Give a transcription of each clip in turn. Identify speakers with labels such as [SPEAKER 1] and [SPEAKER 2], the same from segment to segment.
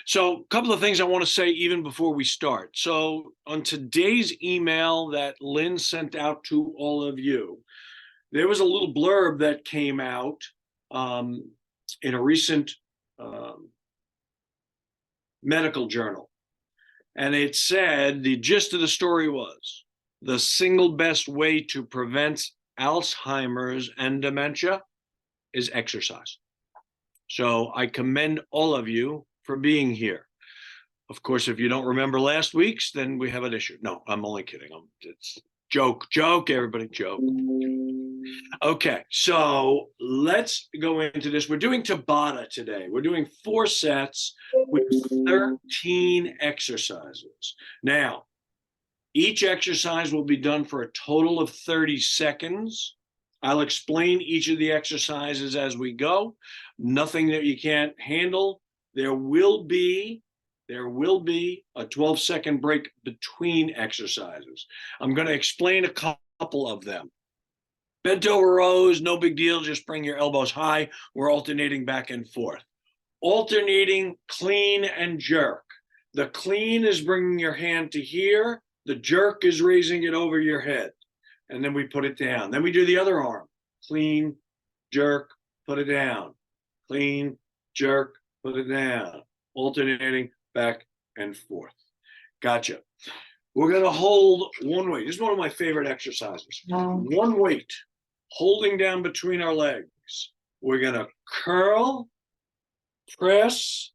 [SPEAKER 1] So a couple of things I want to say even before we start. So on today's email that Lynn sent out to all of you, there was a little blurb that came out in a recent um, medical journal. And it said the gist of the story was the single best way to prevent Alzheimer's and dementia is exercise. So I commend all of you for being here. Of course, if you don't remember last week's, then we have an issue. No, I'm only kidding. It's joke, everybody, joke. Okay, so let's go into this. We're doing Tabata today. We're doing 4 sets with 13 exercises. Now, each exercise will be done for a total of 30 seconds. I'll explain each of the exercises as we go. Nothing that you can't handle. There will be a 12-second break between exercises. I'm going to explain a couple of them. Bent over rows, no big deal. Just bring your elbows high. We're alternating back and forth. Alternating clean and jerk. The clean is bringing your hand to here. The jerk is raising it over your head. And then we put it down. Then we do the other arm. Clean, jerk, put it down. Clean, jerk, put it down. Alternating back and forth. Gotcha. We're going to hold one weight. This is one of my favorite exercises. One weight, holding down between our legs. We're going to curl, press,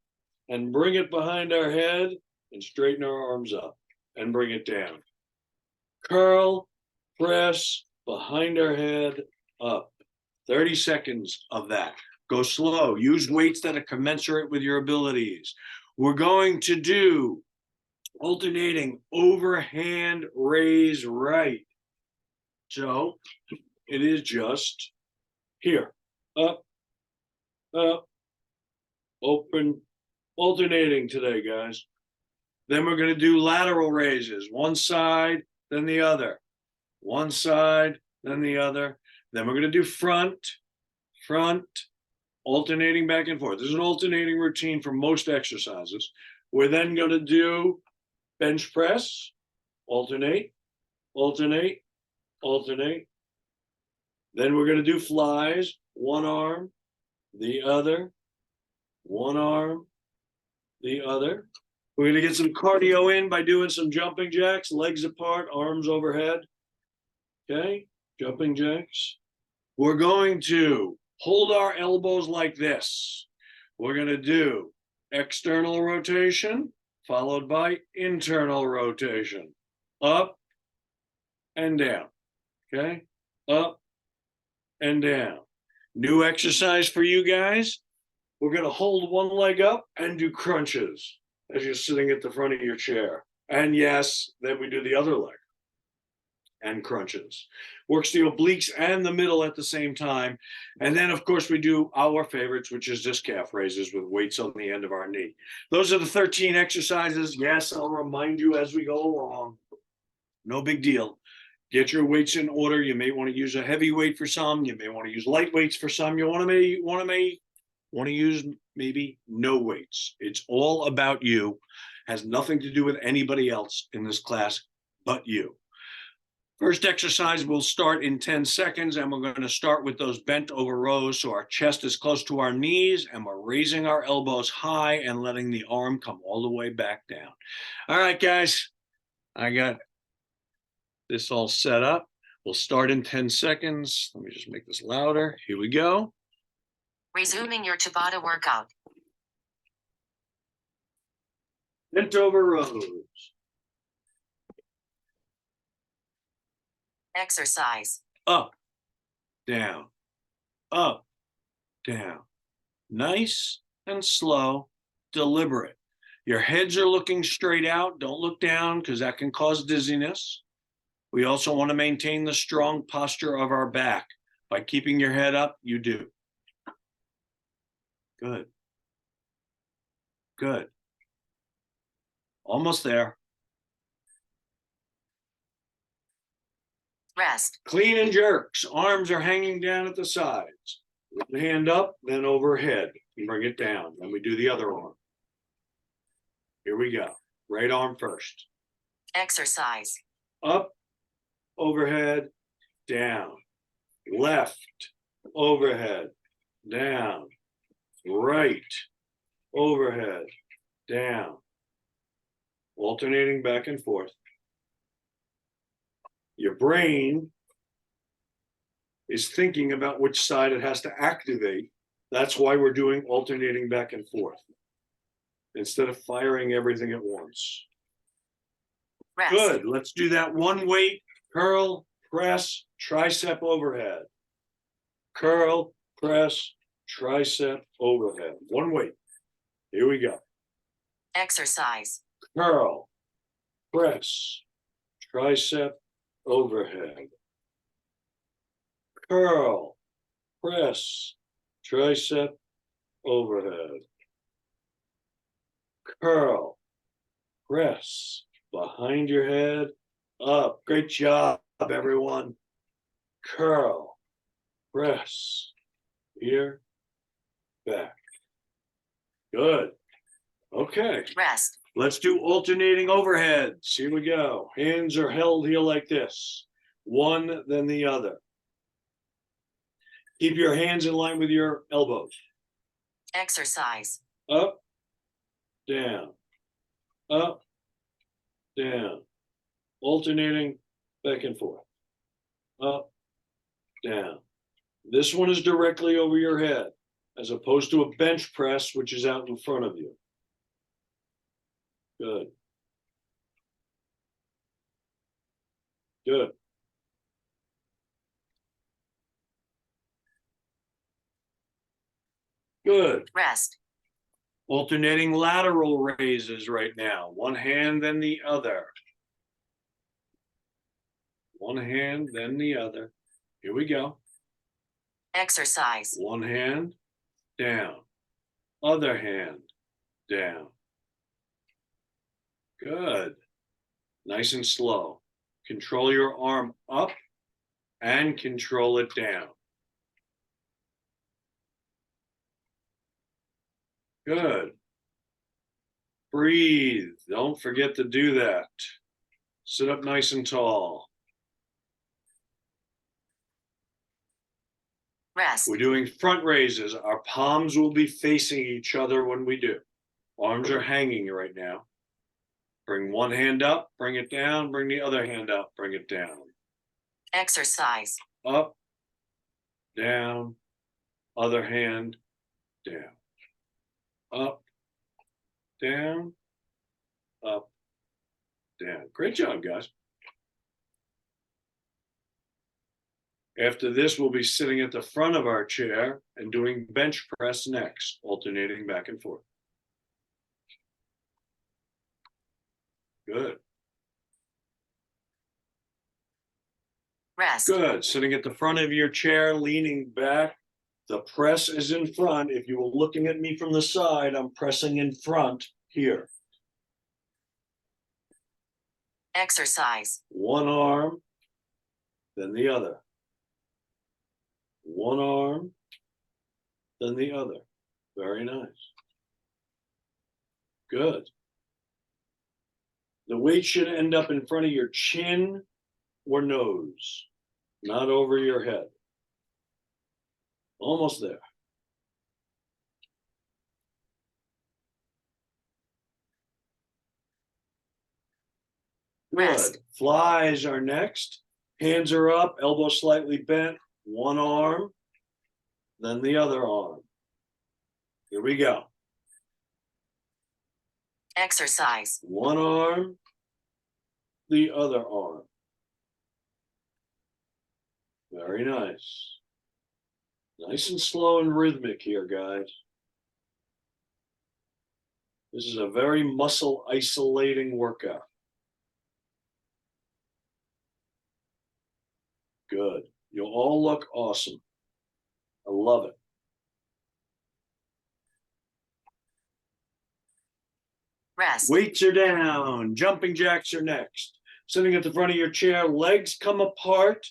[SPEAKER 1] and bring it behind our head and straighten our arms up and bring it down. Curl, press, behind our head, up. 30 seconds of that. Go slow. Use weights that are commensurate with your abilities. We're going to do alternating overhand raise right. So it is just here, up, open, alternating today, guys. Then we're going to do lateral raises, one side, then the other, one side, then the other. Then we're going to do front, alternating back and forth. This is an alternating routine for most exercises. We're then going to do bench press, alternate, alternate, alternate. Then we're going to do flies, one arm, the other, one arm, the other. We're going to get some cardio in by doing some jumping jacks, legs apart, arms overhead. Okay, jumping jacks. We're going to hold our elbows like this. We're going to do external rotation, followed by internal rotation. Up and down. Okay, up and down. New exercise for you guys. We're going to hold one leg up and do crunches as you're sitting at the front of your chair. And yes, then we do the other leg and crunches. Works the obliques and the middle at the same time. And then, of course, we do our favorites, which is just calf raises with weights on the end of our knee. Those are the 13 exercises. Yes, I'll remind you as we go along. No big deal. Get your weights in order. You may want to use a heavy weight for some. You may want to use light weights for some. You want to use maybe no weights. It's all about you. Has nothing to do with anybody else in this class but you. First exercise will start in 10 seconds, and we're going to start with those bent over rows so our chest is close to our knees, and we're raising our elbows high and letting the arm come all the way back down. All right, guys, I got this all set up. We'll start in 10 seconds. Let me just make this louder. Here we go.
[SPEAKER 2] Resuming your Tabata workout.
[SPEAKER 1] Bent over rows.
[SPEAKER 2] Exercise.
[SPEAKER 1] Up, down, up, down. Nice and slow, deliberate. Your heads are looking straight out. Don't look down because that can cause dizziness. We also want to maintain the strong posture of our back. By keeping your head up, you do. Good. Good. Almost there.
[SPEAKER 2] Rest.
[SPEAKER 1] Clean and jerks. Arms are hanging down at the sides. Lift the hand up, then overhead. And bring it down. Then we do the other arm. Here we go. Right arm first.
[SPEAKER 2] Exercise.
[SPEAKER 1] Up, overhead, down. Left, overhead, down. Right, overhead, down. Alternating back and forth. Your brain is thinking about which side it has to activate. That's why we're doing alternating back and forth instead of firing everything at once.
[SPEAKER 2] Rest.
[SPEAKER 1] Good. Let's do that one weight, curl, press, tricep overhead. Curl, press, tricep overhead. One weight. Here we go.
[SPEAKER 2] Exercise.
[SPEAKER 1] Curl, press, tricep overhead. Curl, press, tricep overhead. Curl, press, behind your head, up. Great job, everyone. Curl, press, here, back. Good. Okay.
[SPEAKER 2] Rest.
[SPEAKER 1] Let's do alternating overheads. Here we go. Hands are held here like this. One, then the other. Keep your hands in line with your elbows.
[SPEAKER 2] Exercise.
[SPEAKER 1] Up, down, up, down. Alternating back and forth. Up, down. This one is directly over your head, as opposed to a bench press, which is out in front of you. Good. Good. Good.
[SPEAKER 2] Rest.
[SPEAKER 1] Alternating lateral raises right now. One hand, then the other. One hand, then the other. Here we go.
[SPEAKER 2] Exercise.
[SPEAKER 1] One hand, down. Other hand, down. Good. Nice and slow. Control your arm up and control it down. Good. Breathe. Don't forget to do that. Sit up nice and tall.
[SPEAKER 2] Rest.
[SPEAKER 1] We're doing front raises. Our palms will be facing each other when we do. Arms are hanging right now. Bring one hand up, bring it down, bring the other hand up, bring it down.
[SPEAKER 2] Exercise.
[SPEAKER 1] Up, down, other hand, down. Up, down, up, down. Great job, guys. After this, we'll be sitting at the front of our chair and doing bench press next, alternating back and forth. Good.
[SPEAKER 2] Rest.
[SPEAKER 1] Good. Sitting at the front of your chair, leaning back. The press is in front. If you were looking at me from the side, I'm pressing in front here.
[SPEAKER 2] Exercise.
[SPEAKER 1] One arm, then the other. One arm, then the other. Very nice. Good. The weight should end up in front of your chin or nose, not over your head. Almost there. Good.
[SPEAKER 2] Rest.
[SPEAKER 1] Flies are next. Hands are up, elbow slightly bent. One arm, then the other arm. Here we go.
[SPEAKER 2] Exercise.
[SPEAKER 1] One arm, the other arm. Very nice. Nice and slow and rhythmic here, guys. This is a very muscle isolating workout. Good. You'll all look awesome. I love it.
[SPEAKER 2] Rest.
[SPEAKER 1] Weights are down. Jumping jacks are next. Sitting at the front of your chair, legs come apart,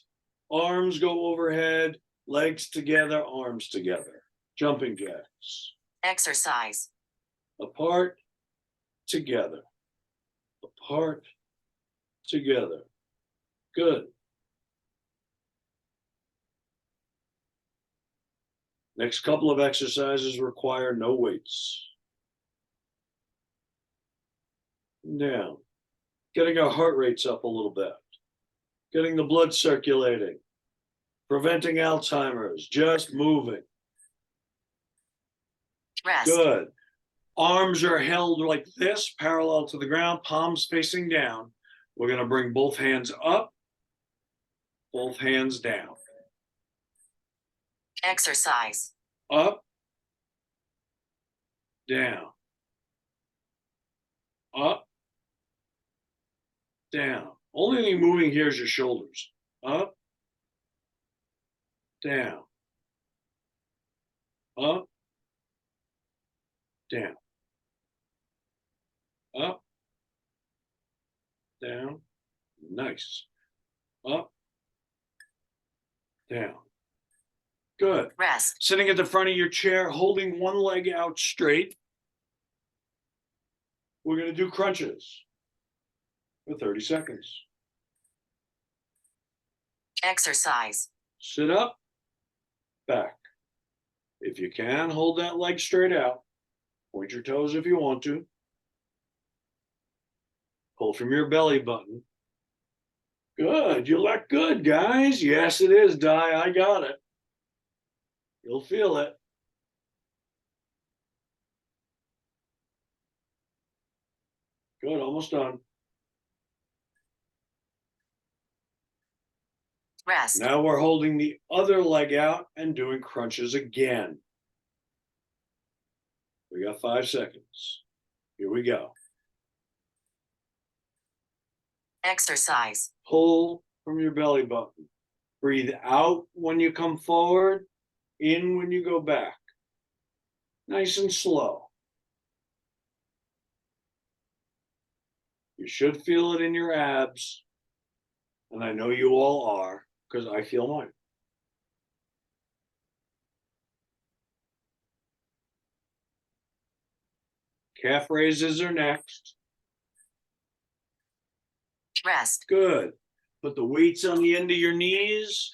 [SPEAKER 1] arms go overhead, legs together, arms together. Jumping jacks.
[SPEAKER 2] Exercise.
[SPEAKER 1] Apart, together. Apart, together. Good. Next couple of exercises require no weights. Down. Getting our heart rates up a little bit. Getting the blood circulating. Preventing Alzheimer's. Just moving.
[SPEAKER 2] Rest.
[SPEAKER 1] Good. Arms are held like this, parallel to the ground, palms facing down. We're going to bring both hands up, both hands down.
[SPEAKER 2] Exercise.
[SPEAKER 1] Up, down. Up, down. Only thing moving here is your shoulders. Up, down. Up, down. Up, down. Nice. Up, down. Good.
[SPEAKER 2] Rest.
[SPEAKER 1] Sitting at the front of your chair, holding one leg out straight. We're going to do crunches for 30 seconds.
[SPEAKER 2] Exercise.
[SPEAKER 1] Sit up, back. If you can, hold that leg straight out. Point your toes if you want to. Pull from your belly button. Good. You look good, guys. Yes, it is, Di. I got it. You'll feel it. Good. Almost done.
[SPEAKER 2] Rest.
[SPEAKER 1] Now we're holding the other leg out and doing crunches again. We got 5 seconds. Here we go.
[SPEAKER 2] Exercise.
[SPEAKER 1] Pull from your belly button. Breathe out when you come forward, in when you go back. Nice and slow. You should feel it in your abs. And I know you all are, because I feel mine. Calf raises are next.
[SPEAKER 2] Rest.
[SPEAKER 1] Good. Put the weights on the end of your knees,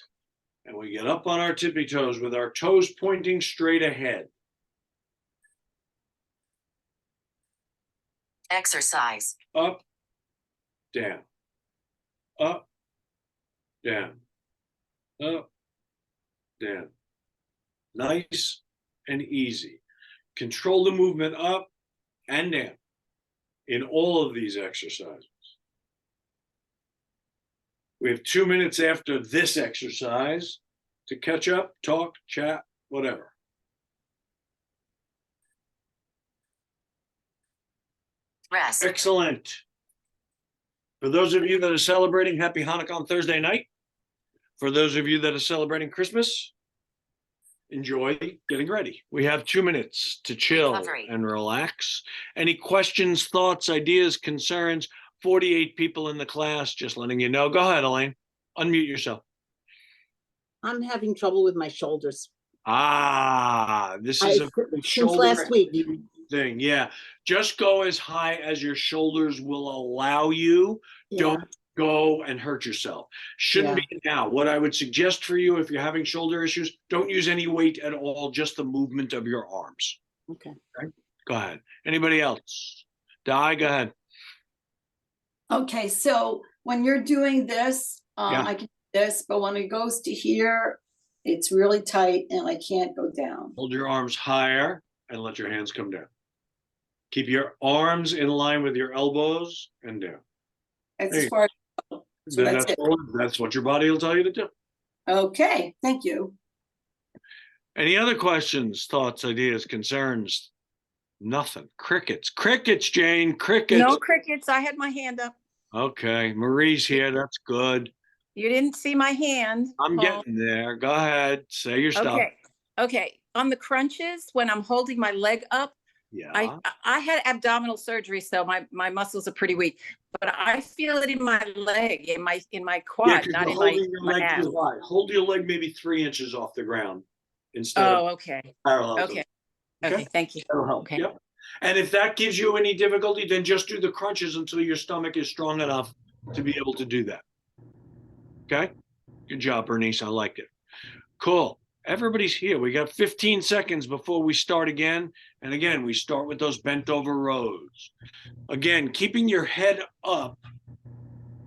[SPEAKER 1] and we get up on our tippy toes with our toes pointing straight ahead.
[SPEAKER 2] Exercise.
[SPEAKER 1] Up, down, up, down, up, down. Nice and easy. Control the movement up and down in all of these exercises. We have 2 minutes after this exercise to catch up, talk, chat, whatever.
[SPEAKER 2] Rest.
[SPEAKER 1] Excellent. For those of you that are celebrating Happy Hanukkah on Thursday night, for those of you that are celebrating Christmas, enjoy getting ready. We have 2 minutes to chill
[SPEAKER 2] Recovery.
[SPEAKER 1] and relax. Any questions, thoughts, ideas, concerns? 48 people in the class, just letting you know. Go ahead, Elaine. Unmute yourself.
[SPEAKER 3] I'm having trouble with my shoulders.
[SPEAKER 1] This is a
[SPEAKER 3] Since
[SPEAKER 1] shoulder
[SPEAKER 3] last week.
[SPEAKER 1] thing. Yeah. Just go as high as your shoulders will allow you.
[SPEAKER 3] Yeah.
[SPEAKER 1] Don't go and hurt yourself. Shouldn't be now. What I would suggest for you, if you're having shoulder issues, don't use any weight at all, just the movement of your arms.
[SPEAKER 3] Okay.
[SPEAKER 1] Go ahead. Anybody else? Di, go ahead.
[SPEAKER 4] Okay, so when you're doing this,
[SPEAKER 1] Yeah.
[SPEAKER 4] I can do this, but when it goes to here, it's really tight and I can't go down.
[SPEAKER 1] Hold your arms higher and let your hands come down. Keep your arms in line with your elbows and down.
[SPEAKER 4] That's
[SPEAKER 1] Hey.
[SPEAKER 4] as far as, so
[SPEAKER 1] Then
[SPEAKER 4] that's it.
[SPEAKER 1] that's what your body will tell you to do.
[SPEAKER 4] Okay, thank you.
[SPEAKER 1] Any other questions, thoughts, ideas, concerns? Nothing. Crickets. Crickets, Jane. Crickets.
[SPEAKER 5] No crickets. I had my hand up.
[SPEAKER 1] Okay. Marie's here. That's good.
[SPEAKER 5] You didn't see my hand.
[SPEAKER 1] I'm
[SPEAKER 5] Paul.
[SPEAKER 1] getting there. Go ahead. Say your stuff.
[SPEAKER 5] Okay. Okay. On the crunches, when I'm holding my leg up,
[SPEAKER 1] Yeah.
[SPEAKER 5] I had abdominal surgery, so my muscles are pretty weak. But I feel it in my leg, in my quad,
[SPEAKER 1] Yeah, 'cause
[SPEAKER 5] not
[SPEAKER 1] you're
[SPEAKER 5] in my
[SPEAKER 1] holding your leg
[SPEAKER 5] ab.
[SPEAKER 1] too high. Hold your leg maybe 3 inches off the ground instead
[SPEAKER 5] Oh,
[SPEAKER 1] of
[SPEAKER 5] okay.
[SPEAKER 1] parallel. to
[SPEAKER 5] Okay.
[SPEAKER 1] it.
[SPEAKER 5] Okay. Thank you.
[SPEAKER 1] That'll help.
[SPEAKER 5] Okay.
[SPEAKER 1] Yep. And if that gives you any difficulty, then just do the crunches until your stomach is strong enough to be able to do that. Okay? Good job, Bernice. I liked it. Cool. Everybody's here. We got 15 seconds before we start again. And again, we start with those bent over rows. Again, keeping your head up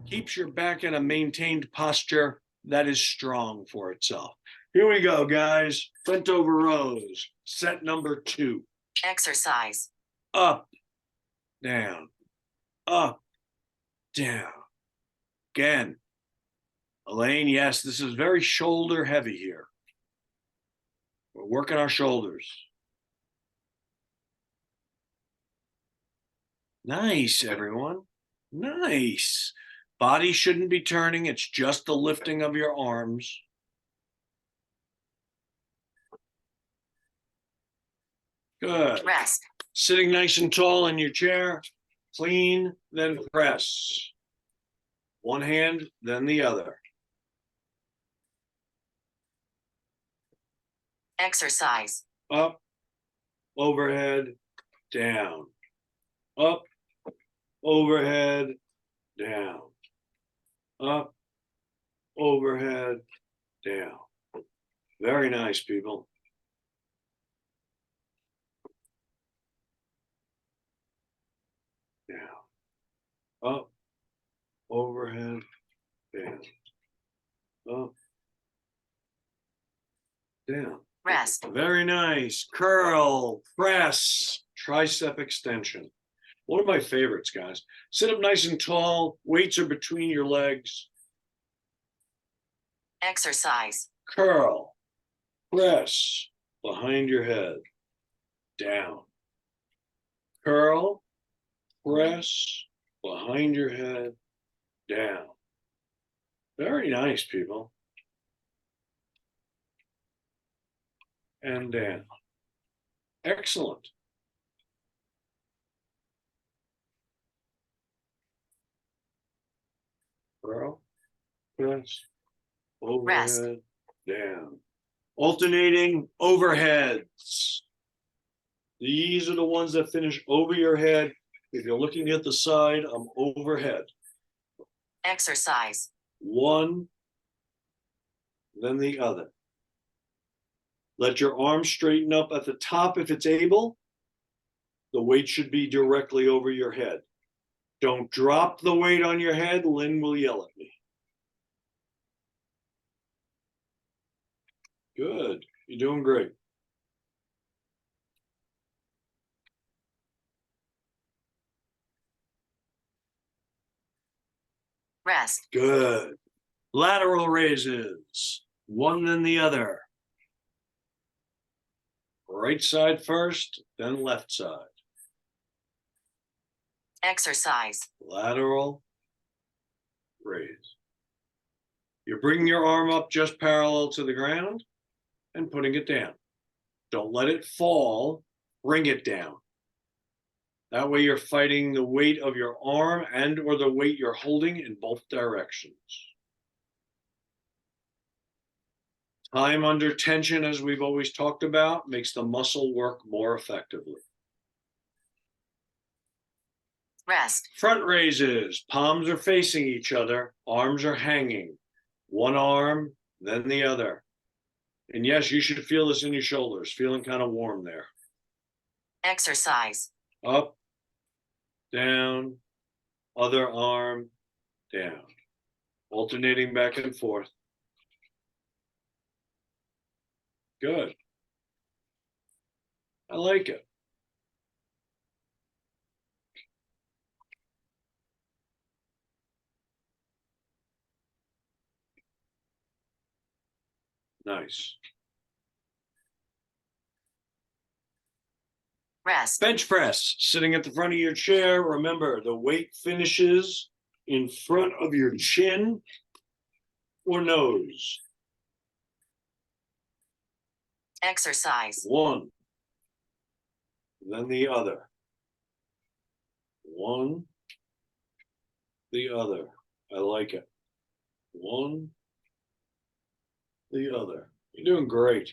[SPEAKER 1] keeps your back in a maintained posture that is strong for itself. Here we go, guys. Bent over rows. Set number 2.
[SPEAKER 2] Exercise.
[SPEAKER 1] Up, down, up, down. Again. Elaine, yes, this is very shoulder heavy here. We're working our shoulders. Nice, everyone. Nice. Body shouldn't be turning. It's just the lifting of your arms. Good.
[SPEAKER 2] Rest.
[SPEAKER 1] Sitting nice and tall in your chair. Clean, then press. One hand, then the other.
[SPEAKER 2] Exercise.
[SPEAKER 1] Up, overhead, down. Up, overhead, down. Up, overhead, down. Very nice, people. Down. Up, overhead, down. Up, down.
[SPEAKER 2] Rest.
[SPEAKER 1] Very nice. Curl, press, tricep extension. One of my favorites, guys. Sit up nice and tall. Weights are between your legs.
[SPEAKER 2] Exercise.
[SPEAKER 1] Curl, press, behind your head, down. Curl, press, behind your head, down. Very nice, people. And down. Excellent. Curl, press,
[SPEAKER 2] Rest.
[SPEAKER 1] overhead, down. Alternating overheads. These are the ones that finish over your head. If you're looking at the side, I'm overhead.
[SPEAKER 2] Exercise.
[SPEAKER 1] One, then the other. Let your arms straighten up at the top if it's able. The weight should be directly over your head. Don't drop the weight on your head. Lynn will yell at me. Good. You're doing great.
[SPEAKER 2] Rest.
[SPEAKER 1] Good. Lateral raises. One then the other. Right side first, then left side.
[SPEAKER 2] Exercise.
[SPEAKER 1] Lateral raise. You're bringing your arm up just parallel to the ground and putting it down. Don't let it fall, bring it down. That way you're fighting the weight of your arm and or the weight you're holding in both directions. Time under tension, as we've always talked about, makes the muscle work more effectively.
[SPEAKER 2] Rest.
[SPEAKER 1] Front raises, palms are facing each other, arms are hanging. One arm, then the other. And yes, you should feel this in your shoulders, feeling kind of warm there.
[SPEAKER 2] Exercise.
[SPEAKER 1] Up, down, other arm, down. Alternating back and forth. Good. I like it. Nice.
[SPEAKER 2] Rest.
[SPEAKER 1] Bench press, sitting at the front of your chair. Remember, the weight finishes in front of your chin or nose.
[SPEAKER 2] Exercise.
[SPEAKER 1] One, then the other. One, the other. I like it. One, the other. You're doing great.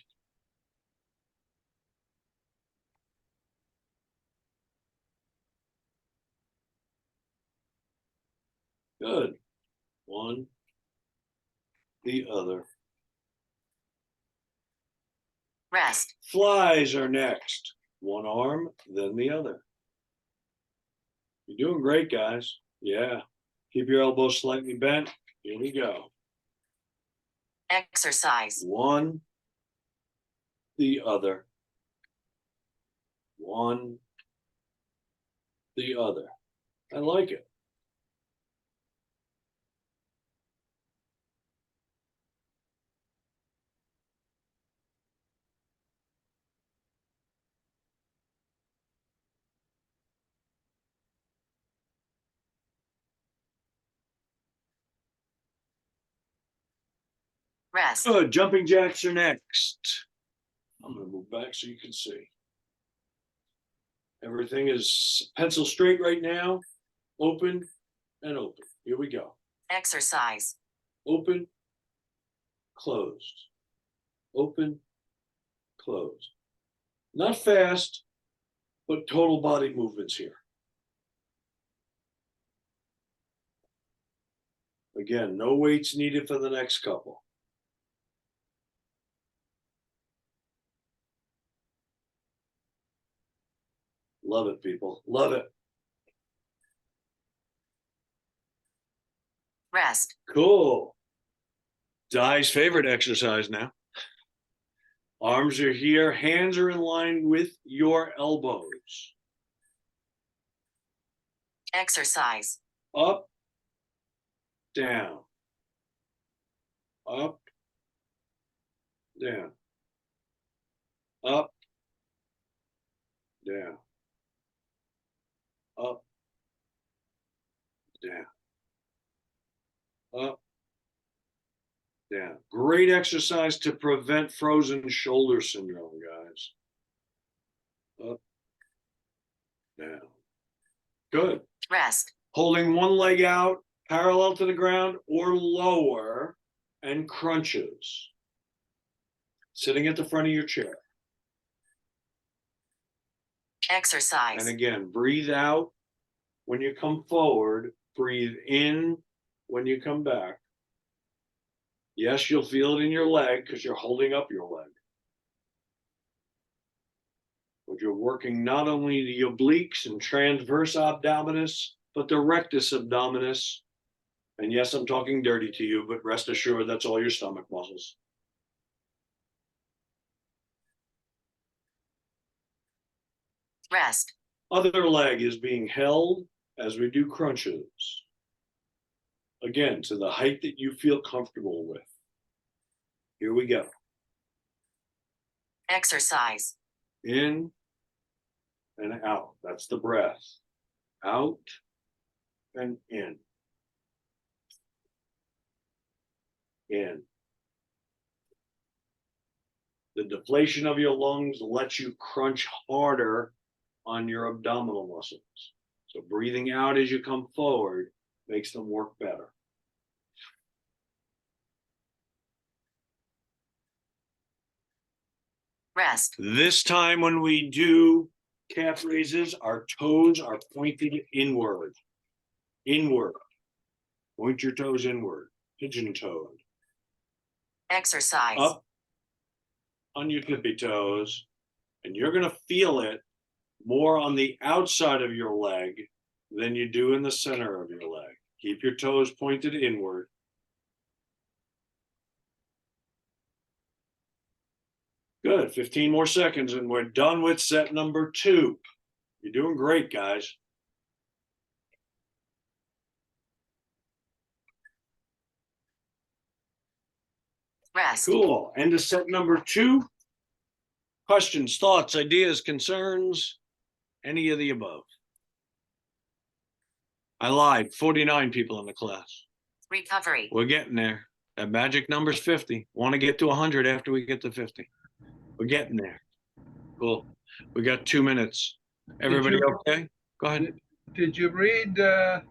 [SPEAKER 1] Good. One, the other.
[SPEAKER 2] Rest.
[SPEAKER 1] Flies are next. One arm, then the other. You're doing great, guys. Yeah. Keep your elbows slightly bent. Here we go.
[SPEAKER 2] Exercise.
[SPEAKER 1] One, the other. One, the other. I like it.
[SPEAKER 2] Rest.
[SPEAKER 1] Good. Jumping jacks are next. I'm going to move back so you can see. Everything is pencil straight right now. Open and open. Here we go.
[SPEAKER 2] Exercise.
[SPEAKER 1] Open, closed. Open, closed. Not fast, but total body movements here. Again, no weights needed for the next couple. Love it, people. Love it.
[SPEAKER 2] Rest.
[SPEAKER 1] Cool. Di's favorite exercise now. Arms are here. Hands are in line with your elbows.
[SPEAKER 2] Exercise.
[SPEAKER 1] Up, down. Up, down. Up, down. Up, down. Up, down. Great exercise to prevent frozen shoulder syndrome, guys. Up, down. Good.
[SPEAKER 2] Rest.
[SPEAKER 1] Holding one leg out parallel to the ground or lower and crunches. Sitting at the front of your chair.
[SPEAKER 2] Exercise.
[SPEAKER 1] And again, breathe out when you come forward, breathe in when you come back. Yes, you'll feel it in your leg because you're holding up your leg. But you're working not only the obliques and transverse abdominis, but the rectus abdominis. And yes, I'm talking dirty to you, but rest assured that's all your stomach muscles.
[SPEAKER 2] Rest.
[SPEAKER 1] Other leg is being held as we do crunches. Again, to the height that you feel comfortable with. Here we go.
[SPEAKER 2] Exercise.
[SPEAKER 1] In and out. That's the breath. Out and in. In. The deflation of your lungs lets you crunch harder on your abdominal muscles. So breathing out as you come forward makes them work better.
[SPEAKER 2] Rest.
[SPEAKER 1] This time when we do calf raises, our toes are pointed inward. Inward. Point your toes inward. Pigeon-toed.
[SPEAKER 2] Exercise.
[SPEAKER 1] Up on your tippy toes. And you're going to feel it more on the outside of your leg than you do in the center of your leg. Keep your toes pointed inward. Good. 15 more seconds and we're done with set number 2. You're doing great, guys.
[SPEAKER 2] Rest.
[SPEAKER 1] Cool. End of set number 2. Questions, thoughts, ideas, concerns, any of the above. I lied. 49 people in the class.
[SPEAKER 2] Recovery.
[SPEAKER 1] We're getting there. That magic number's 50. Want to get to 100 after we get to 50. We're getting there. Cool. We got 2 minutes. Everybody okay? Go ahead.
[SPEAKER 6] Did you read that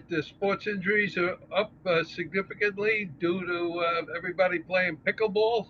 [SPEAKER 6] the sports injuries are up significantly due to everybody playing pickleball?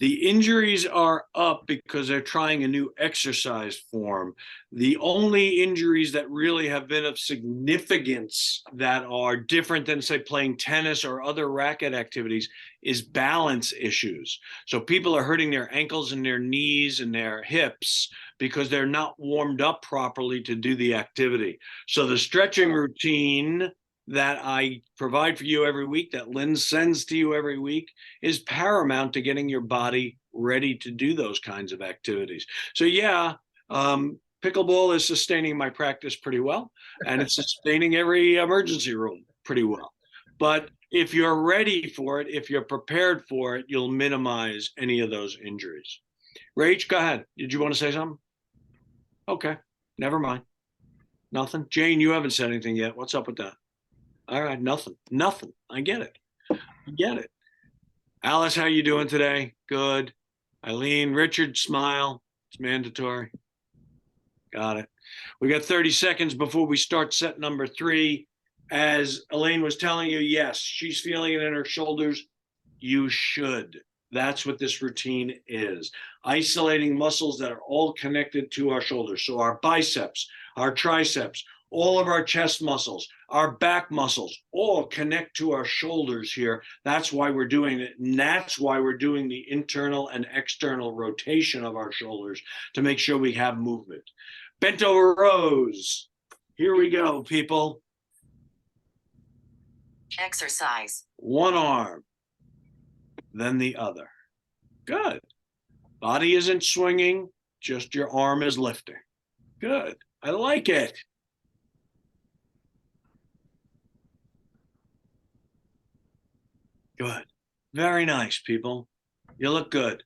[SPEAKER 1] The injuries are up because they're trying a new exercise form. The only injuries that really have been of significance that are different than, say, playing tennis or other racket activities is balance issues. So people are hurting their ankles and their knees and their hips because they're not warmed up properly to do the activity. So the stretching routine that I provide for you every week, that Lynn sends to you every week, is paramount to getting your body ready to do those kinds of activities. So yeah, pickleball is sustaining my practice pretty well, and it's sustaining every emergency room pretty well. But if you're ready for it, if you're prepared for it, you'll minimize any of those injuries. Rach, go ahead. Did you want to say something? Okay, never mind. Nothing. Jane, you haven't said anything yet. What's up with that? All right, nothing. I get it. Alice, how you doing today? Good. Eileen, Richard, smile. It's mandatory. Got it. We got 30 seconds before we start set number 3. As Elaine was telling you, yes, she's feeling it in her shoulders. You should. That's what this routine is. Isolating muscles that are all connected to our shoulders. So our biceps, our triceps, all of our chest muscles, our back muscles, all connect to our shoulders here. That's why we're doing it. And that's why we're doing the internal and external rotation of our shoulders to make sure we have movement. Bent over rows. Here we go, people.
[SPEAKER 2] Exercise.
[SPEAKER 1] One arm, then the other. Good. Body isn't swinging, just your arm is lifting. Good. I like it. Good. Very nice, people. You look good.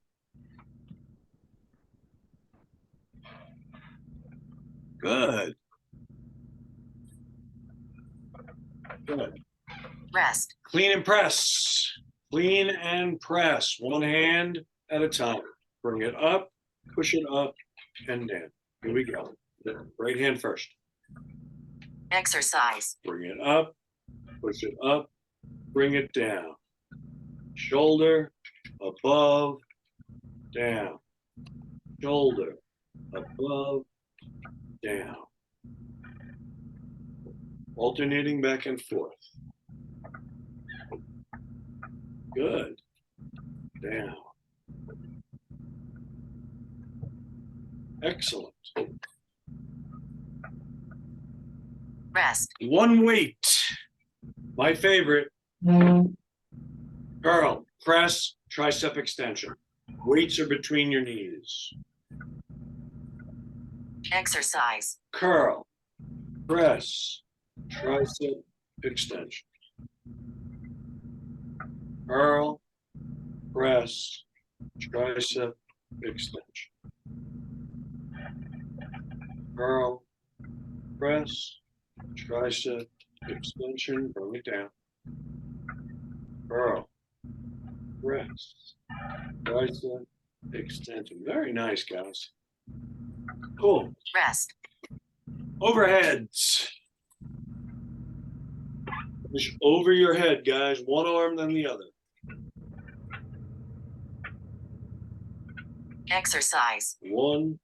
[SPEAKER 1] Good. Good.
[SPEAKER 2] Rest.
[SPEAKER 1] Clean and press. Clean and press. One hand at a time. Bring it up, push it up, and down. Here we go. Right hand first.
[SPEAKER 2] Exercise.
[SPEAKER 1] Bring it up, push it up, bring it down. Shoulder, above, down. Shoulder, above, down. Alternating back and forth. Good. Down. Excellent.
[SPEAKER 2] Rest.
[SPEAKER 1] One weight. My favorite. Curl, press, tricep extension. Weights are between your knees.
[SPEAKER 2] Exercise.
[SPEAKER 1] Curl, press, tricep extension. Curl, press, tricep extension. Curl, press, tricep extension, bring it down. Curl, press, tricep extension. Very nice, guys. Cool.
[SPEAKER 2] Rest.
[SPEAKER 1] Overheads. Push over your head, guys. One arm, then the other.
[SPEAKER 2] Exercise.
[SPEAKER 1] One,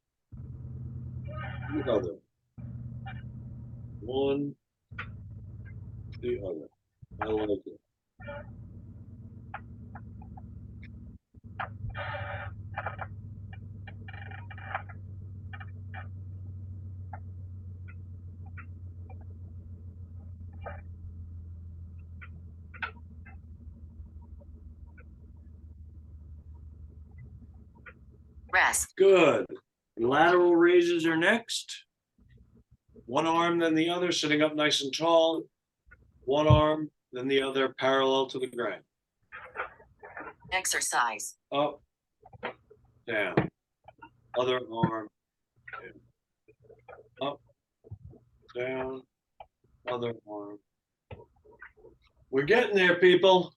[SPEAKER 1] the other. One, the other. I like it.
[SPEAKER 2] Rest.
[SPEAKER 1] Good. Lateral raises are next. One arm, then the other, sitting up nice and tall. One arm, then the other, parallel to the ground.
[SPEAKER 2] Exercise.
[SPEAKER 1] Up, down. Other arm, down. Up, down. Other arm. We're getting there, people.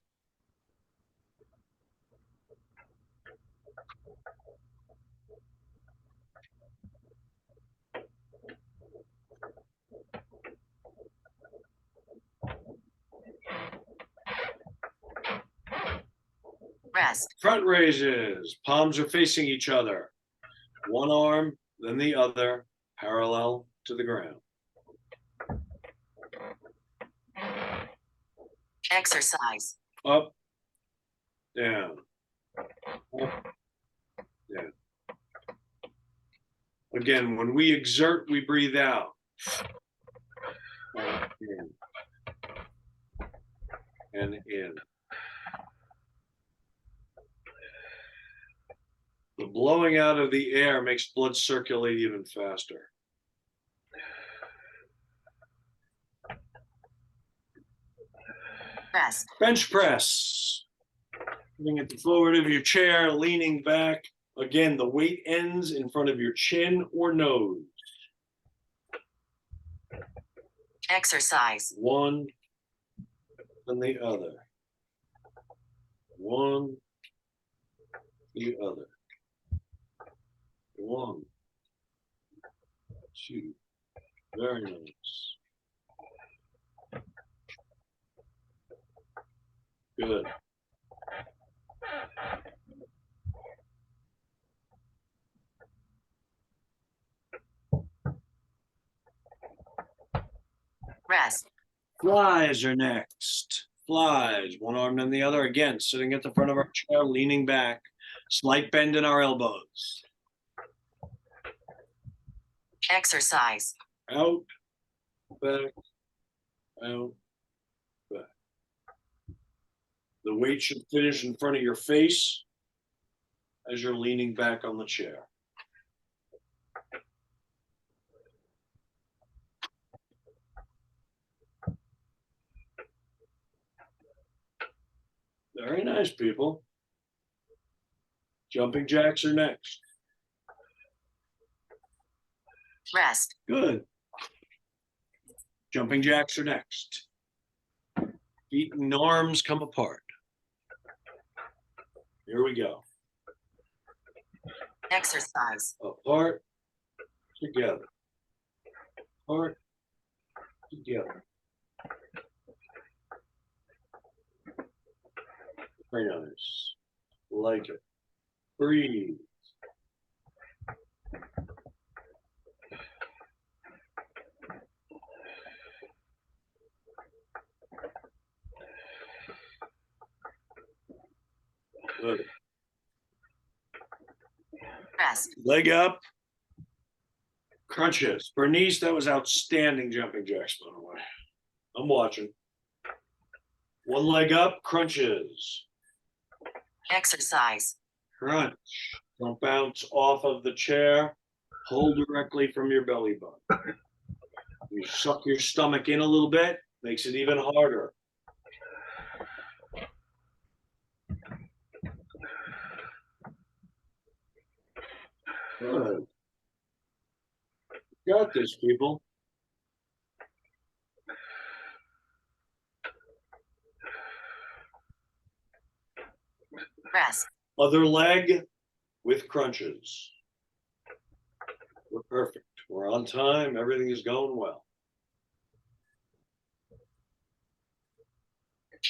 [SPEAKER 2] Rest.
[SPEAKER 1] Front raises. Palms are facing each other. One arm, then the other, parallel to the ground.
[SPEAKER 2] Exercise.
[SPEAKER 1] Up, down, up, down. Again, when we exert, we breathe out. And in. And in. The blowing out of the air makes blood circulate even faster.
[SPEAKER 2] Rest.
[SPEAKER 1] Bench press. Sitting at the forward of your chair, leaning back. Again, the weight ends in front of your chin or nose.
[SPEAKER 2] Exercise.
[SPEAKER 1] One, then the other. One, the other. One, two. Very nice. Good.
[SPEAKER 2] Rest.
[SPEAKER 1] Flies are next. Flies, one arm then the other. Again, sitting at the front of our chair, leaning back. Slight bend in our elbows.
[SPEAKER 2] Exercise.
[SPEAKER 1] Out, back, out, back. The weight should finish in front of your face as you're leaning back on the chair. Very nice, people. Jumping jacks are next.
[SPEAKER 2] Rest.
[SPEAKER 1] Good. Jumping jacks are next. Feet and arms come apart. Here we go.
[SPEAKER 2] Exercise.
[SPEAKER 1] Apart, together. Apart, together. Very nice. Like it. Breathe. Good.
[SPEAKER 2] Rest.
[SPEAKER 1] Leg up. Crunches. Bernice, that was outstanding jumping jacks, by the way. I'm watching. One leg up, crunches.
[SPEAKER 2] Exercise.
[SPEAKER 1] Crunch. Don't bounce off of the chair. Pull directly from your belly button. You suck your stomach in a little bit, makes it even harder. Good. Got this, people.
[SPEAKER 2] Rest.
[SPEAKER 1] Other leg with crunches. We're perfect. We're on time. Everything is going well.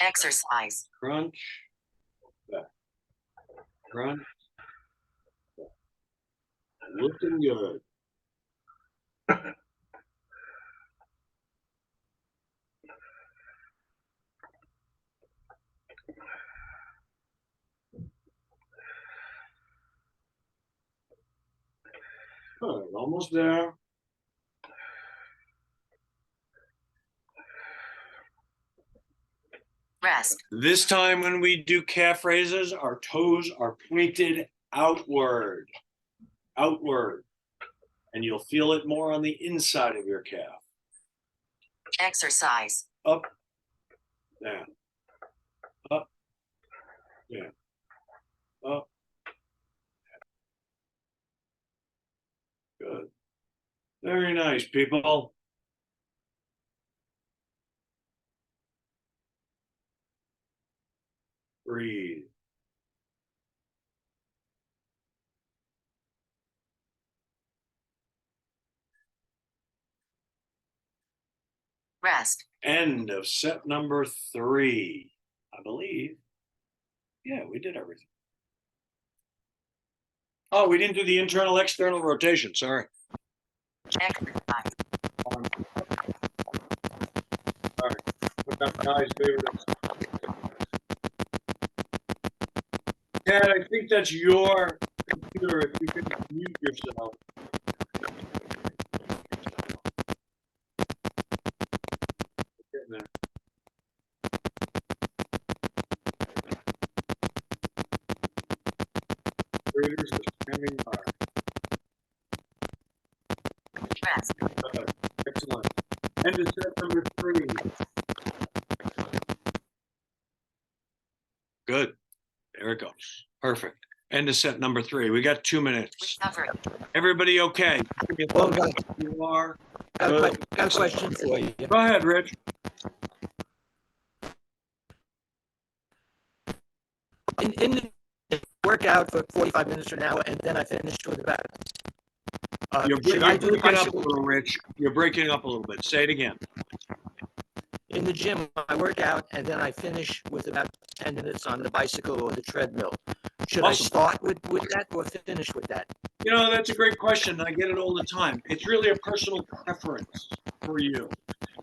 [SPEAKER 2] Exercise.
[SPEAKER 1] Crunch. Back. Crunch. Back. Looking good. All right, almost there.
[SPEAKER 2] Rest.
[SPEAKER 1] This time when we do calf raises, our toes are pointed outward. Outward. And you'll feel it more on the inside of your calf.
[SPEAKER 2] Exercise.
[SPEAKER 1] Up, down. Up, down. Up. Good. Very nice, people. Breathe.
[SPEAKER 2] Rest.
[SPEAKER 1] End of set number 3, I believe. Yeah, we did everything. Oh, we didn't do the internal external rotation. Sorry.
[SPEAKER 2] Exercise.
[SPEAKER 1] Sorry. Put that guy's favorite. Ted, I think that's your computer. If you can mute yourself. Getting there. Readers are standing by.
[SPEAKER 2] Rest.
[SPEAKER 1] Excellent. And to set number 3. Good. There it goes. Perfect. End of set number 3. We got 2 minutes.
[SPEAKER 2] Recovery.
[SPEAKER 1] Everybody okay? Give me a
[SPEAKER 7] Well
[SPEAKER 1] thumbs
[SPEAKER 7] done.
[SPEAKER 1] up if you are.
[SPEAKER 7] Got a question for you.
[SPEAKER 1] Go ahead, Rich.
[SPEAKER 7] In the workout for 45 minutes or an hour, and then I finish with about.
[SPEAKER 1] You're
[SPEAKER 7] Should I do the
[SPEAKER 1] breaking up a
[SPEAKER 7] bicycle
[SPEAKER 1] little, Rich. You're breaking up a little bit. Say it again.
[SPEAKER 7] in the gym? I work out, and then I finish with about 10 minutes on the bicycle or the treadmill. Should
[SPEAKER 1] Awesome.
[SPEAKER 7] I start with that or finish with that?
[SPEAKER 1] You know, that's a great question. I get it all the time. It's really a personal preference for you.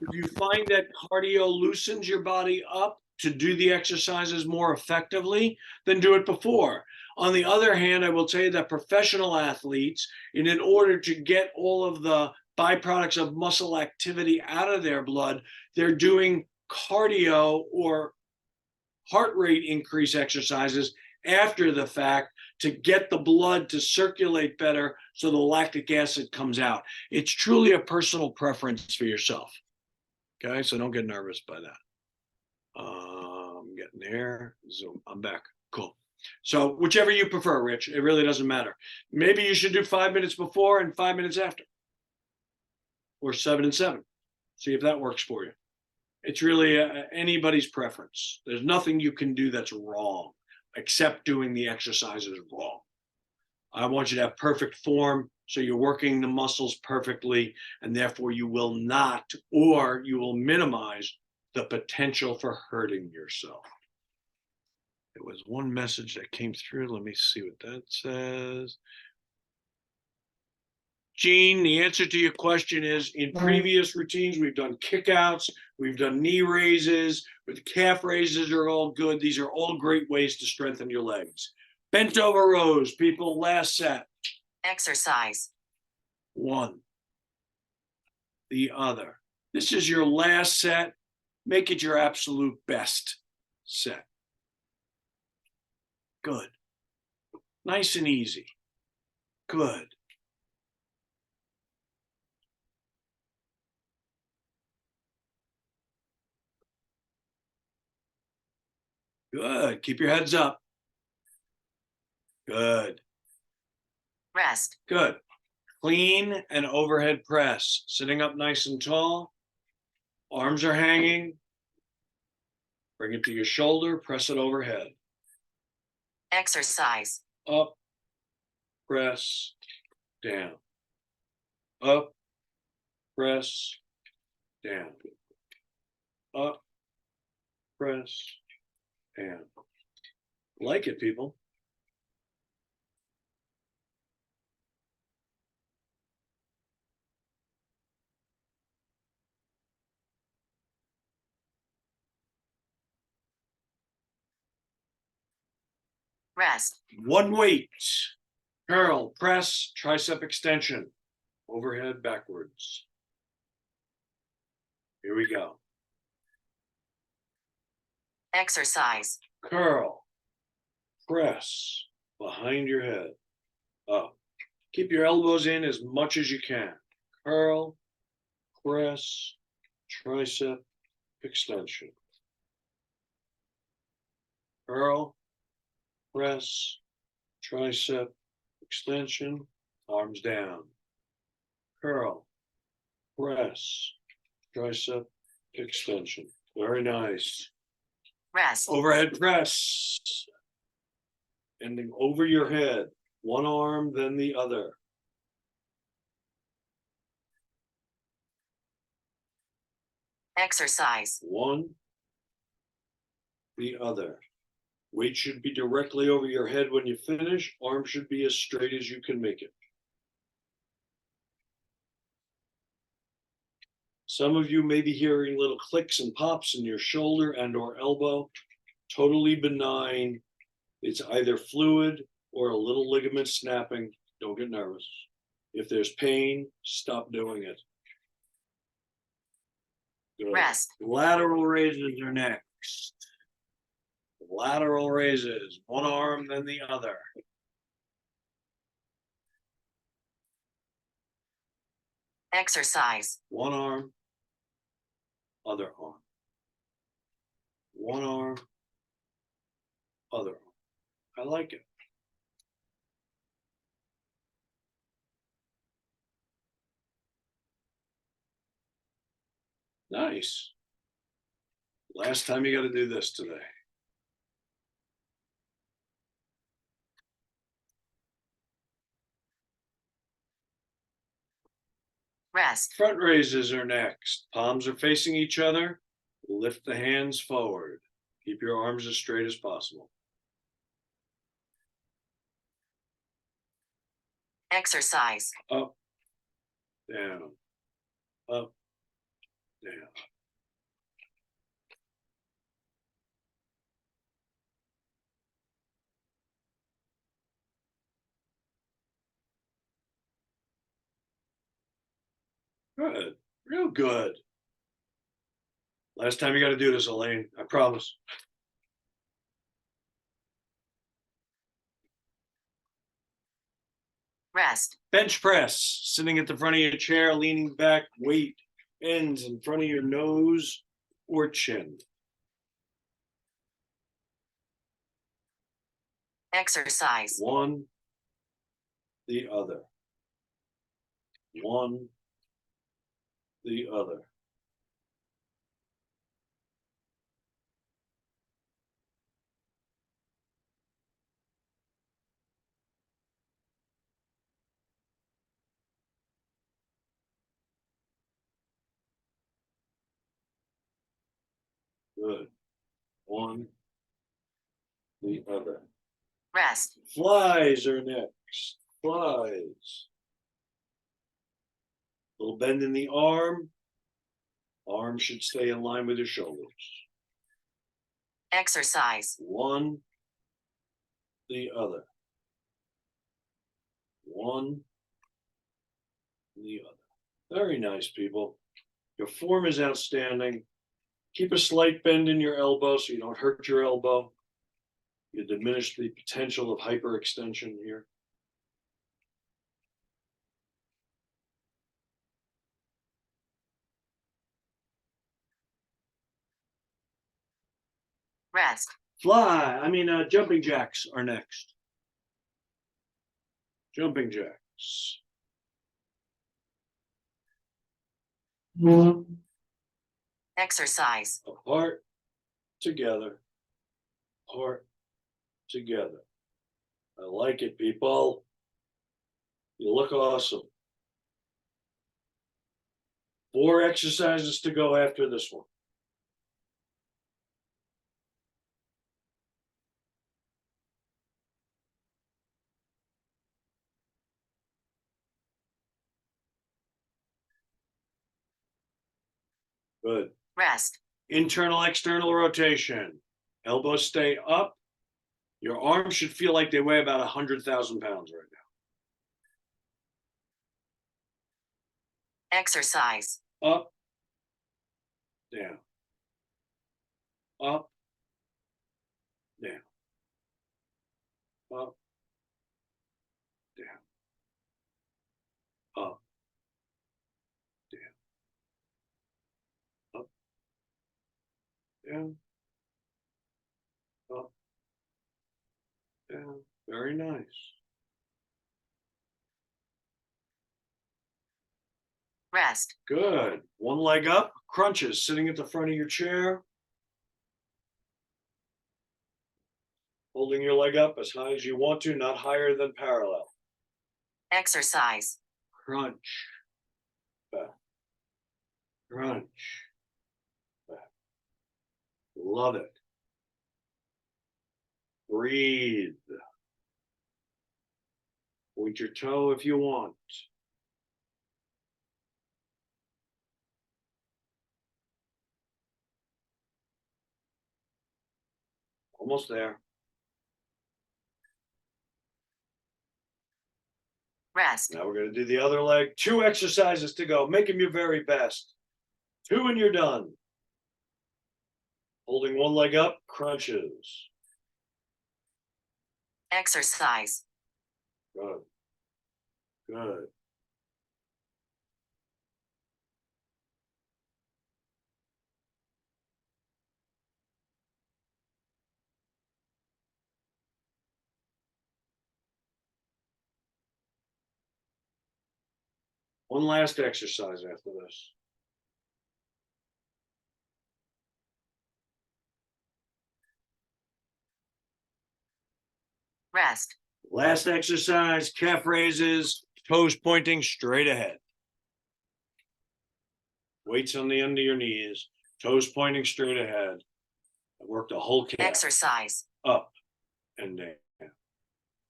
[SPEAKER 1] If you find that cardio loosens your body up to do the exercises more effectively, then do it before. On the other hand, I will tell you that professional athletes, in order to get all of the byproducts of muscle activity out of their blood, they're doing cardio or heart rate increase exercises after the fact to get the blood to circulate better so the lactic acid comes out. It's truly a personal preference for yourself. Okay, so don't get nervous by that. I'm getting there. Zoom. I'm back. Cool. So whichever you prefer, Rich, it really doesn't matter. Maybe you should do 5 minutes before and 5 minutes after, or 7 and 7. See if that works for you. It's really anybody's preference. There's nothing you can do that's wrong, except doing the exercises wrong. I want you to have perfect form, so you're working the muscles perfectly, and therefore you will not, or you will minimize the potential for hurting yourself. There was one message that came through. Let me see what that says. Gene, the answer to your question is in previous routines, we've done kickouts, we've done knee raises, but calf raises are all good. These are all great ways to strengthen your legs. Bent over rows, people, last set.
[SPEAKER 2] Exercise.
[SPEAKER 1] 1. The other. This is your last set. Make it your absolute best set. Good. Nice and easy. Good. Good. Keep your heads up. Good.
[SPEAKER 2] Rest.
[SPEAKER 1] Good. Clean and overhead press. Sitting up nice and tall. Arms are hanging. Bring it to your shoulder. Press it overhead.
[SPEAKER 2] Exercise.
[SPEAKER 1] Up. Press. Down. Up. Press. Down. Up. Press. Down. Like it, people.
[SPEAKER 2] Rest.
[SPEAKER 1] 1 weight. Curl, press, tricep extension. Overhead, backwards. Here we go.
[SPEAKER 2] Exercise.
[SPEAKER 1] Curl, press, behind your head, up. Keep your elbows in as much as you can. Curl, press, tricep extension. Curl, press, tricep extension, arms down. Curl, press, tricep extension. Very nice.
[SPEAKER 2] Rest.
[SPEAKER 1] Overhead press. Ending over your head. One arm, then the other.
[SPEAKER 2] Exercise.
[SPEAKER 1] One, the other. Weight should be directly over your head when you finish. Arm should be as straight as you can make it. Some of you may be hearing little clicks and pops in your shoulder and or elbow. Totally benign. It's either fluid or a little ligament snapping. Don't get nervous. If there's pain, stop doing it. Good.
[SPEAKER 2] Rest.
[SPEAKER 1] Lateral raises are next. Lateral raises, one arm then the other.
[SPEAKER 2] Exercise.
[SPEAKER 1] One arm, other arm. One arm, other arm. I like it. Nice. Last time you got to do this today.
[SPEAKER 2] Rest.
[SPEAKER 1] Front raises are next. Palms are facing each other. Lift the hands forward. Keep your arms as straight as possible.
[SPEAKER 2] Exercise.
[SPEAKER 1] Up, down, up, down. Good, real good. Last time you got to do this, Elaine, I promise.
[SPEAKER 2] Rest.
[SPEAKER 1] Bench press, sitting at the front of your chair, leaning back, weight ends in front of your nose or chin.
[SPEAKER 2] Exercise.
[SPEAKER 1] One, the other. One, the other. Good. One, the other.
[SPEAKER 2] Rest.
[SPEAKER 1] Flies are next. Flies. Little bend in the arm. Arm should stay in line with your shoulders.
[SPEAKER 2] Exercise.
[SPEAKER 1] One, the other. One, the other. Very nice, people. Your form is outstanding. Keep a slight bend in your elbow so you don't hurt your elbow. You diminish the potential of hyperextension here.
[SPEAKER 2] Rest.
[SPEAKER 1] Jumping jacks are next. Jumping jacks.
[SPEAKER 2] Exercise.
[SPEAKER 1] Apart, together, apart, together. I like it, people. You look awesome. 4 exercises to go after this one. Good.
[SPEAKER 2] Rest.
[SPEAKER 1] Internal, external rotation. Elbows stay up. Your arms should feel like they weigh about 100,000 pounds right
[SPEAKER 2] Exercise.
[SPEAKER 1] now. Up, down, up, down, up, down, up, down, up, down, up, down. Very nice.
[SPEAKER 2] Rest.
[SPEAKER 1] Good. One leg up, crunches, sitting at the front of your chair. Holding your leg up as high as you want to, not higher than parallel.
[SPEAKER 2] Exercise.
[SPEAKER 1] Crunch. Back. Crunch. Back. Love it. Breathe. Point your toe if you want. Almost there.
[SPEAKER 2] Rest.
[SPEAKER 1] Now we're going to do the other leg. 2 exercises to go. Make them your very best. 2 and you're done. Holding one leg up, crunches.
[SPEAKER 2] Exercise.
[SPEAKER 1] Good. Good. One last exercise after this.
[SPEAKER 2] Rest.
[SPEAKER 1] Last exercise, calf raises, toes pointing straight ahead. Weights on the end of your knees, toes pointing straight ahead. I worked the whole calf.
[SPEAKER 2] Exercise.
[SPEAKER 1] Up and down.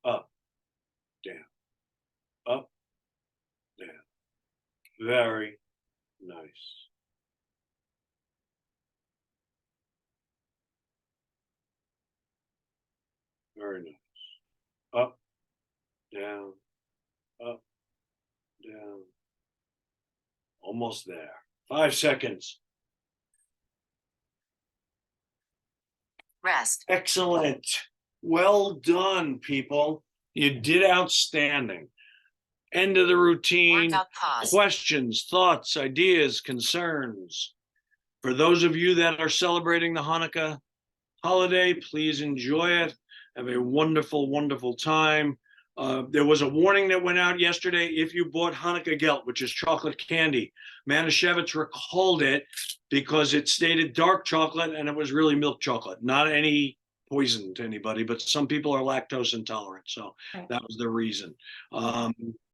[SPEAKER 1] Up, down. Up, down. Very nice. Very nice. Up, down, up, down. Almost there. 5 seconds.
[SPEAKER 2] Rest.
[SPEAKER 1] Excellent. Well done, people. You did outstanding. End of the routine.
[SPEAKER 2] Workout pause.
[SPEAKER 1] Questions, thoughts, ideas, concerns. For those of you that are celebrating the Hanukkah holiday, please enjoy it. Have a wonderful, wonderful time. There was a warning that went out yesterday. If you bought Hanukkah Gelt, which is chocolate candy, Manischewitz recalled it because it stated dark chocolate and it was really milk chocolate, not any poison to anybody, but some people are lactose intolerant. So
[SPEAKER 5] Right.
[SPEAKER 1] that was the reason.